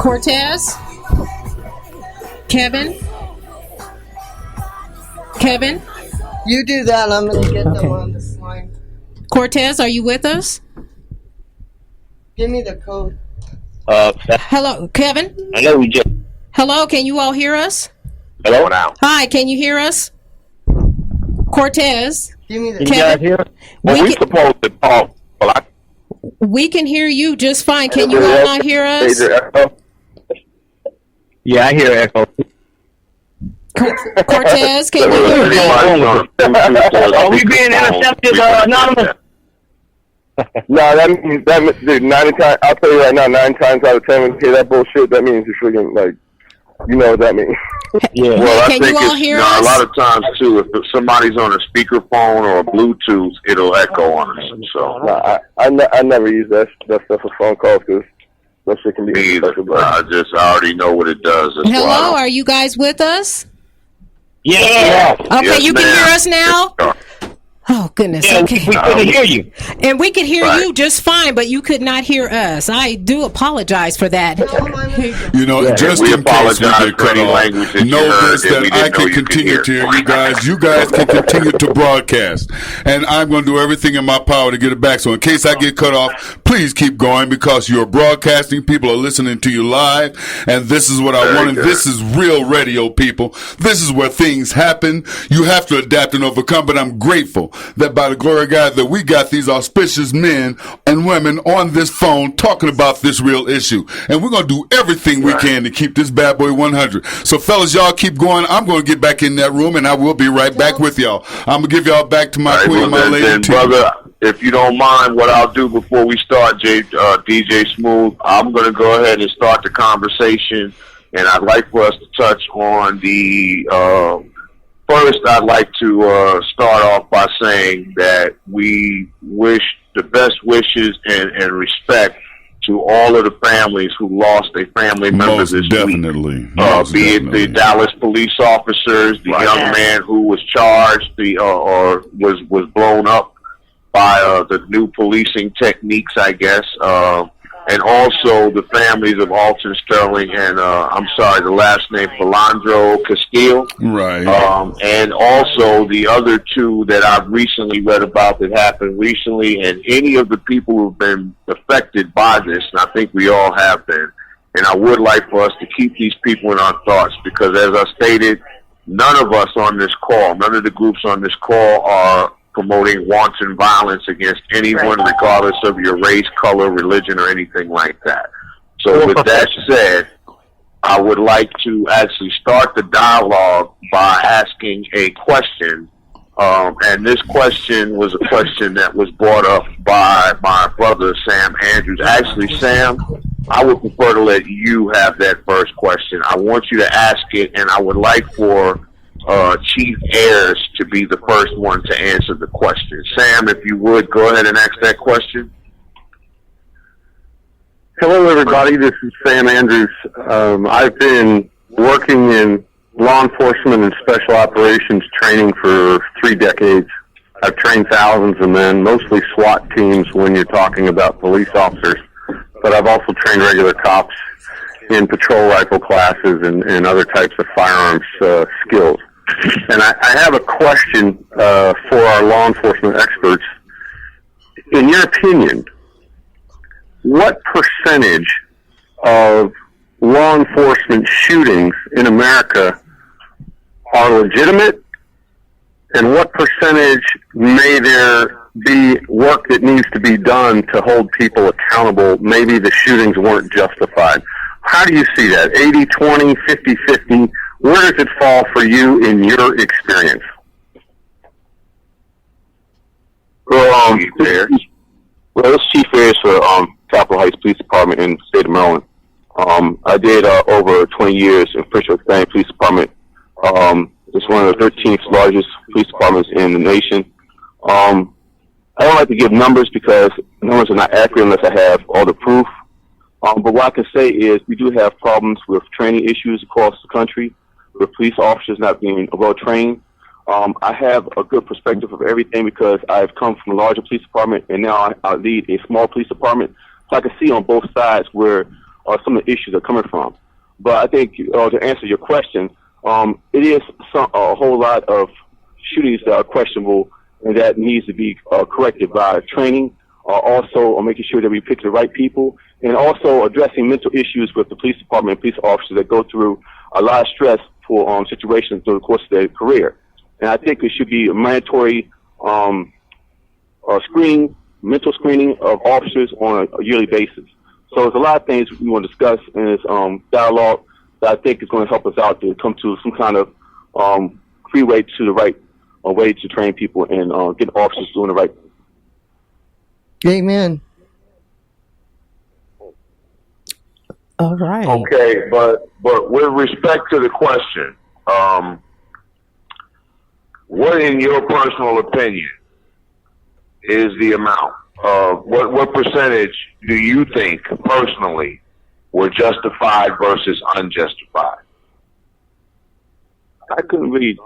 Cortez? Kevin? You do that. I'm going to get them on this line. Cortez, are you with us? Give me the code. Hello, Kevin? I know we just. Hello, can you all hear us? Hello now. Hi, can you hear us? Cortez? Give me the Can you guys hear? Well, we supposed to talk. Well, we can hear you just fine. Can you all not hear us? Yeah, I hear echo. Cortez, can you hear me? Are we being intercepted, anonymous? No, that means, dude, 90 times, I'll tell you right now, 9 times out of 10 when you hear that bullshit, that means you're freaking, like, you know what that means. Yeah. Well, Can I think you all hear us? a lot of times, too, if somebody's on a speakerphone or a Bluetooth, it'll echo on us. So. No, I never use that stuff for phone calls because that shit can be... Me either. I already know what it does. That's Hello, are you guys with us? Yeah. Okay, Yes, you can ma'am. hear us now? Yes, Oh, goodness. Yeah, Okay. we couldn't hear you. And we could hear Right. you just fine, but you could not hear us. I do apologize for that. You know, just we in case we apologize get for cut any off, language that you know heard this, that we that I didn't know can you could continue hear. to hear you guys. You guys can continue to broadcast. And I'm going to do everything in my power to get it back. So in case I get cut off, please keep going because you're broadcasting. People are listening to you live. And this is what I want. And this is real radio, people. This is where things happen. You have to adapt and overcome. But I'm grateful that by the glory of God that we got these auspicious men and women on this phone talking about this real issue. And we're going to do everything we can to keep this bad boy 100. So fellas, y'all keep going. I'm going to get back in that room and I will be right back with y'all. I'm going to give y'all back to my queen, my lady. Then, brother, if you don't mind, what I'll do before we start, DJ Smooth, I'm going to go ahead and start the conversation. And I'd like for us to touch on the... First, I'd like to start off by saying that we wish the best wishes and respect to all of the families who lost a family member Most this definitely. week. Most Be definitely. it the Dallas police officers, the young man who was charged, or was blown up by the new policing techniques, I guess. And also the families of Alton Sterling and, I'm sorry, the last name, Philandro Castillo. Right. And also the other two that I've recently read about that happened recently, and any of the people who've been affected by this, and I think we all have been. And I would like for us to keep these people in our thoughts because, as I stated, none of us on this call, none of the groups on this call are promoting wanton violence against anyone, regardless of your race, color, religion, or anything like that. So with that said, I would like to actually start the dialogue by asking a question. And this question was a question that was brought up by my brother, Sam Andrews. Actually, Sam, I would prefer to let you have that first question. I want you to ask it, and I would like for Chief Ayers to be the first one to answer the question. Sam, if you would, go ahead and ask that question. Hello, everybody. This is Sam Andrews. I've been working in law enforcement and special operations training for 3 decades. I've trained thousands of men, mostly SWAT teams when you're talking about police officers, but I've also trained regular cops in patrol rifle classes and other types of firearms skills. And I have a question for our law enforcement experts. In your opinion, what percentage of law enforcement shootings in America are legitimate, and what percentage may there be work that needs to be done to hold people accountable? Maybe the shootings weren't justified. How do you see that? 80-20, 50-50? Where does it fall for you in your experience? Well, it's Chief Ayers for Capitol Heights Police Department in the state of Maryland. I did over 20 years in Prince County Police Department. It's one of the 13th largest police departments in the nation. I don't like to give numbers because numbers are not accurate unless I have all the proof. But what I can say is we do have problems with training issues across the country, with police officers not being well trained. I have a good perspective of everything because I've come from a larger police department and now I lead a small police department. So I can see on both sides where some of the issues are coming from. But I think to answer your question, it is a whole lot of shootings that are questionable and that needs to be corrected by training, also making sure that we pick the right people, and also addressing mental issues with the police department and police officers that go through a lot of stress for situations through the course of their career. And I think it should be a mandatory mental screening of officers on a yearly basis. So there's a lot of things we want to discuss in this dialogue that I think is going to help us out to come to some kind of free way to the right way to train people and get officers doing the right thing. Amen. All right. Okay, but with respect to the question, what, in your personal opinion, is the amount of what percentage do you think personally were justified versus unjustified? I couldn't really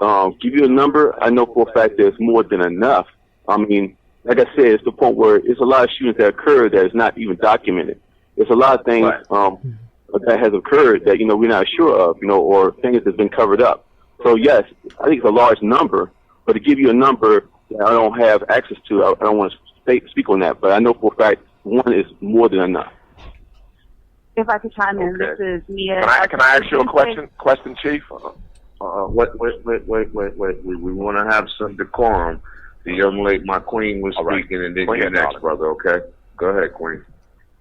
give you a number. I know for a fact there's more than enough. I mean, like I said, it's the point where it's a lot of shootings that occur that is not even documented. There's a lot of things that has occurred that, we're not sure of, or things that's been covered up. So, yes, I think it's a large number, but to give you a number that I don't have access to, I don't want to speak on that, but I know for a fact one is more than enough. If I could chime in, this is Mia. Can I ask you a question, Chief? Wait. We want to have some decorum. The young lady, my queen, was speaking, and then you're next, brother, okay? Go ahead, Queen.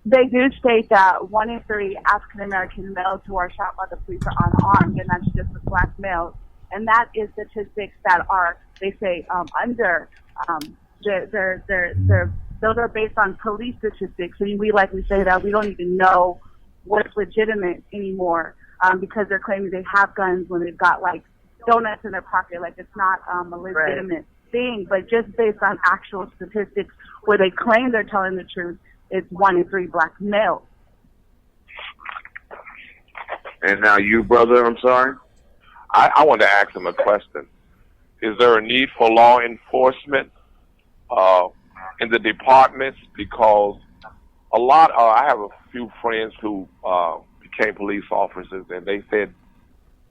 They do state that 1 in 3 African-American males who are shot by the police are unarmed, and that's just with black males. And that is statistics that are, they say, under. Those are based on police statistics. So we likely say that we don't even know what's legitimate anymore because they're claiming they have guns when they've got, like, donuts in their pocket. Like, it's not a legitimate thing. But just based on actual statistics where they claim they're telling the truth, it's 1 in 3 black males. And now you, brother, I'm sorry? I want to ask him a question. Is there a need for law enforcement in the departments? Because I have a few friends who became police officers, and they said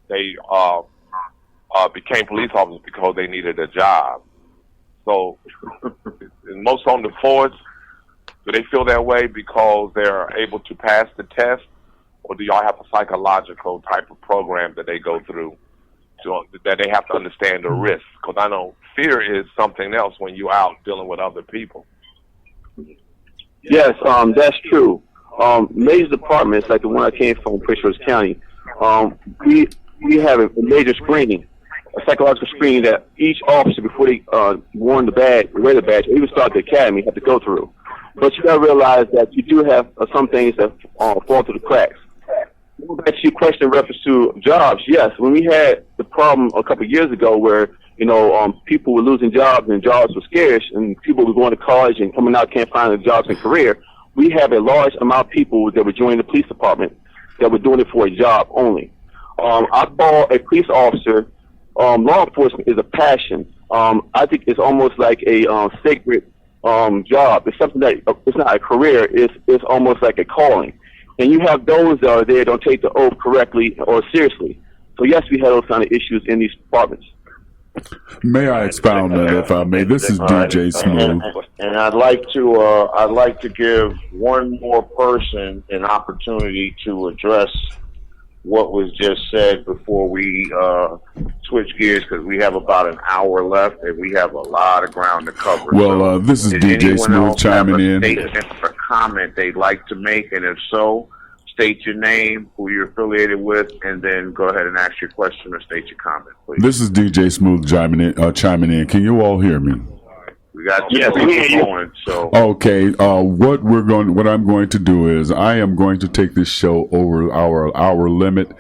they became police officers because they needed a job. So, most on the force, do they feel that way because they're able to pass the test, or do y'all have a psychological type of program that they go through that they have to understand the risk? Because I know fear is something else when you're out dealing with other people. Yes, that's true. Major departments like the one I came from, Prince County, we have a major screening, a psychological screening that each officer, before they wear the badge, or even start the academy, have to go through. But you got to realize that you do have some things that fall through the cracks. Going back to your question in reference to jobs, yes, when we had the problem a couple of years ago where, people were losing jobs and jobs were scarce and people were going to college and coming out can't find jobs and career, we have a large amount of people that were joining the police department that were doing it for a job only. I call a police officer, law enforcement is a passion. I think it's almost like a sacred job. It's something that it's not a career. It's almost like a calling. And you have those that are there don't take the oath correctly or seriously. So yes, we have those kind of issues in these departments. May I expound on that, if I may? This is DJ Smooth. And I'd like to give one more person an opportunity to address what was just said before we switch gears, because we have about an hour left and we have a lot of ground to cover. Well, this is DJ Smooth chiming in. Statement or comment they'd like to make, and if so, state your name, who you're affiliated with, and then go ahead and ask your question or state your comment, please. This is DJ Smooth chiming in. Can you all hear me? We got people going. So okay. What I'm going to do is I am going to take this show over our hour limit,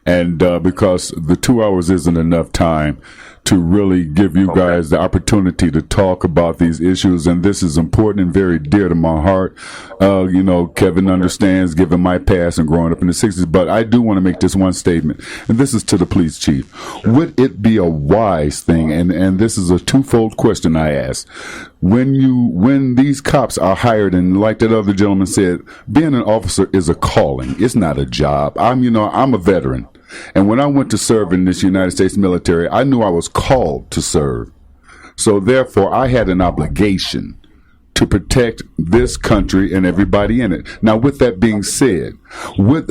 and because the 2 hours isn't enough time to really give you guys the opportunity to talk about these issues. And this is important and very dear to my heart. Kevin understands, given my past and growing up in the 60s. But I do want to make this one statement, and this is to the police chief. Would it be a wise thing, and this is a twofold question I ask, when these cops are hired, and like that other gentleman said, being an officer is a calling. It's not a job. I'm a veteran. And when I went to serve in this United States military, I knew I was called to serve. So therefore, I had an obligation to protect this country and everybody in it. Now, with that being said, would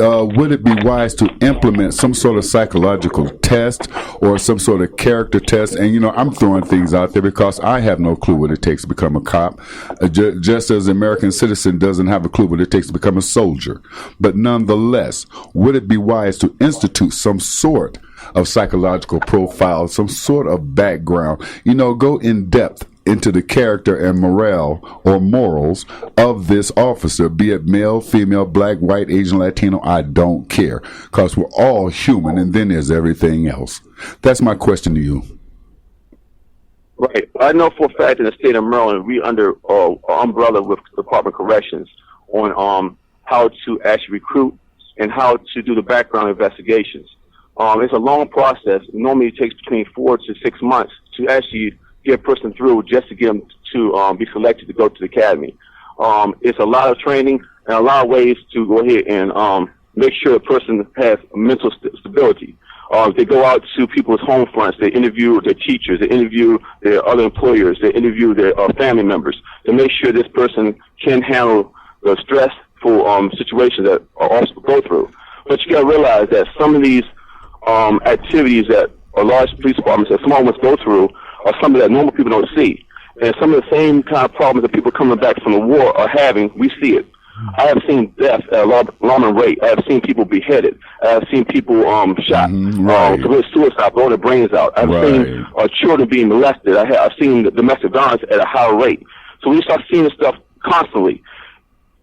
it be wise to implement some sort of psychological test or some sort of character test? And, I'm throwing things out there because I have no clue what it takes to become a cop, just as an American citizen doesn't have a clue what it takes to become a soldier. But nonetheless, would it be wise to institute some sort of psychological profile, some sort of background, go in depth into the character and morale or morals of this officer, be it male, female, black, white, Asian, Latino, I don't care, because we're all human, and then there's everything else. That's my question to you. Right. I know for a fact in the state of Maryland, we under umbrella with Department of Corrections on how to actually recruit and how to do the background investigations. It's a long process. Normally it takes between 4 to 6 months to actually get a person through just to get them to be selected to go to the academy. It's a lot of training and a lot of ways to go ahead and make sure a person has mental stability. They go out to people's home fronts. They interview their teachers. They interview their other employers. They interview their family members to make sure this person can handle the stressful situations that officers go through. But you got to realize that some of these activities that a large police departments that small ones go through are something that normal people don't see. And some of the same kind of problems that people coming back from the war are having, we see it. I have seen death at an alarming rate. I have seen people beheaded. I have seen people shot, commit suicide, blowing their brains out. I've seen children being molested. I've seen domestic violence at a higher rate. So we start seeing this stuff constantly.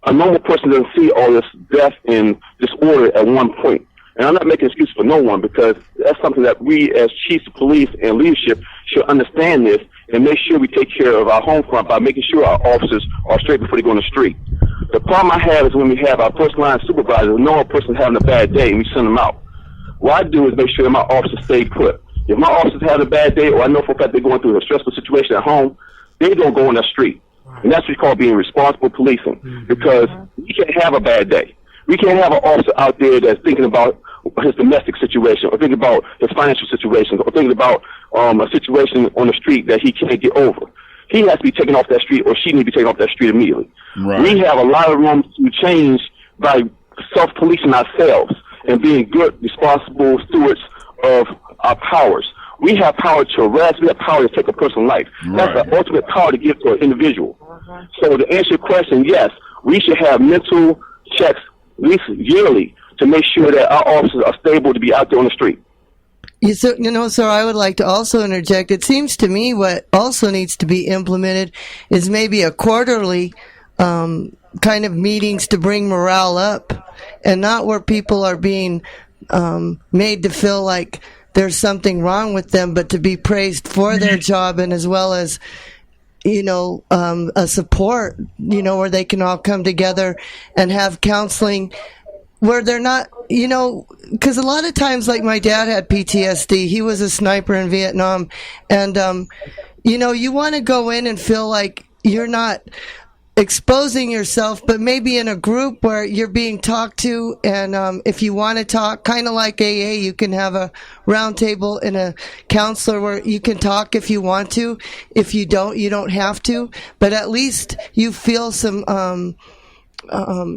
A normal person doesn't see all this death and disorder at one point. And I'm not making excuses for no one, because that's something that we as chiefs of police and leadership should understand this and make sure we take care of our home front by making sure our officers are straight before they go on the street. The problem I have is when we have our first line supervisors, know a person's having a bad day and we send them out. What I do is make sure that my officers stay put. If my officers have a bad day, or I know for a fact they're going through a stressful situation at home, they don't go on the street. And that's what we call being responsible policing, because we can't have a bad day. We can't have an officer out there that's thinking about his domestic situation, or thinking about his financial situation, or thinking about a situation on the street that he can't get over. He has to be taken off that street, or she needs to be taken off that street immediately. Right. We have a lot of room to change by self-policing ourselves and being good, responsible stewards of our powers. We have power to arrest. We have power to take a person's life. Right. That's the ultimate power to give to an individual. So to answer your question, yes, we should have mental checks at least yearly to make sure that our officers are stable to be out there on the street. Sir, I would like to also interject. It seems to me what also needs to be implemented is maybe a quarterly kind of meetings to bring morale up, and not where people are being made to feel like there's something wrong with them, but to be praised for their job, and as well as a support, where they can all come together and have counseling where they're not, because a lot of times, like my dad had PTSD. He was a sniper in Vietnam. And, you want to go in and feel like you're not exposing yourself, but maybe in a group where you're being talked to. And if you want to talk, kind of like AA, you can have a round table and a counselor where you can talk if you want to. If you don't, you don't have to. But at least you feel some...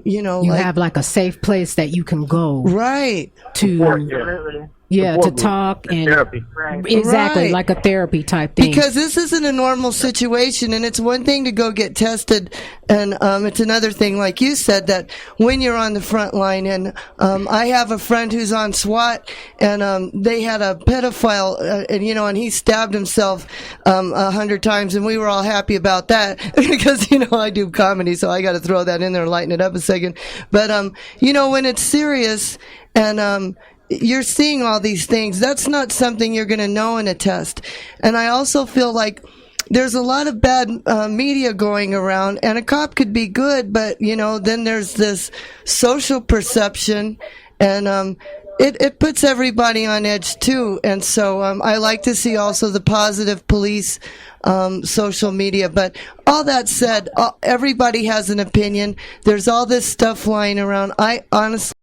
you have like a safe place that you can go, right? To talk and therapy. Exactly, right. Like a therapy type thing. Because this isn't a normal situation, and it's one thing to go get tested, and it's another thing, like you said, that when you're on the front line. And I have a friend who's on SWAT, and they had a pedophile, and he stabbed himself 100 times, and we were all happy about that because I do comedy, so I got to throw that in there and lighten it up a second. But when it's serious, and you're seeing all these things. That's not something you're going to know in a test. And I also feel like there's a lot of bad media going around, and a cop could be good, but, then there's this social perception, and it puts everybody on edge, too. And so I like to see also the positive police social media. But all that said, everybody has an opinion. There's all this stuff flying around. I honestly